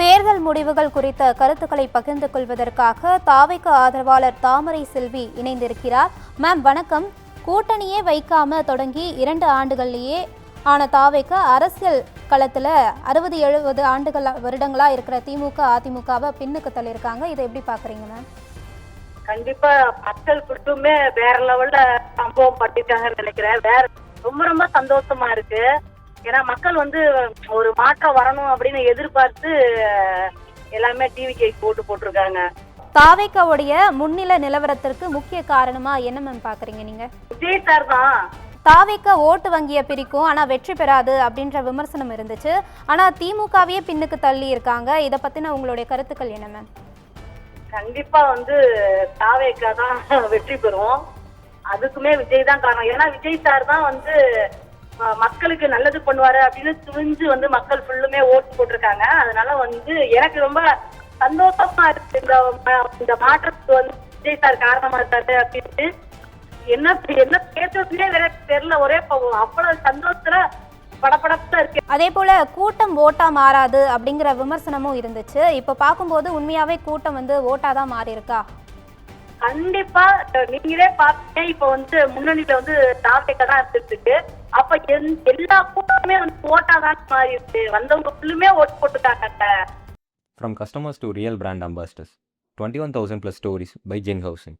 தேர்தல் முடிவுகள் குறித்த கருத்துக்களை பகிர்ந்து கொள்வதற்காக தாவேக ஆதரவாளர் தாமரை செல்வி இணைந்திருக்கிறார். மேம் வணக்கம். கூட்டணியே வைக்காம தொடங்கி 2 ஆண்டுகள்லேயே ஆன தாவேக அரசியல் களத்தில் 60-70 வருடங்களா இருக்கிற திமுக அதிமுகவை பின்னுக்கு தள்ளியிருக்காங்க. இதை எப்படி பாக்குறீங்க மேம்? கண்டிப்பா மக்கள் மட்டுமே வேற லெவல்ல சம்பவம் பண்ணிட்டாங்கன்னு நினைக்கிறேன். ரொம்ப சந்தோஷமா இருக்கு. ஏன்னா மக்கள் ஒரு மாற்றம் வரணும் அப்படின்னு எதிர்பார்த்து எல்லாமே டிவிக்கு போட்டிருக்காங்க. தாவேகாவுடைய முன்னிலை நிலவரத்திற்கு முக்கிய காரணமா என்ன மேம் பாக்குறீங்க நீங்க? விஜய் சார் தான். தாவேகா ஓட்டு வங்கிய பிரிக்கும் ஆனா வெற்றி பெறாது அப்படின்ற விமர்சனம் இருந்துச்சு. ஆனா திமுகவையே பின்னுக்கு தள்ளி இருக்காங்க. இதை பத்தின உங்களுடைய கருத்துக்கள் என்ன மேம்? கண்டிப்பா தாவேகா தான் வெற்றி பெறும். அதுக்குமே விஜய் தான் காரணம். ஏன்னா விஜய் சார் தான் மக்களுக்கு நல்லது பண்ணுவாரு அப்படின்னு துணிஞ்சு மக்கள் ஃபுல்லுமே ஓட்டு போட்டிருக்காங்க. அதனால எனக்கு ரொம்ப சந்தோஷமா இருக்கு. இந்த மாற்றத்துக்கு விஜய் சார் காரணமா இருக்காரு அப்படின்ட்டு என்ன பேசுறதுன்னே வேற தெரியல. ஒரே அவ்வளவு சந்தோஷத்துல படப்படப்பா இருக்கு. அதே போல கூட்டம் ஓட்டா மாறாது அப்படிங்கிற விமர்சனமும் இருந்துச்சு. இப்ப பார்க்கும்போது உண்மையாவே கூட்டம் ஓட்டாதான் மாறி இருக்கா? கண்டிப்பா நீங்களே பாத்தீங்க. இப்ப முன்னணியில தாவேகா தான் இருந்துருக்கு. அப்ப எல்லா கூட்டமே ஓட்டாதான் மாறி இருக்கு. வந்தவங்க ஃபுல்லுமே ஓட்டு போட்டுட்டாங்க. From customers to real brand ambassadors, 21,000 plus stories by Jen Housing.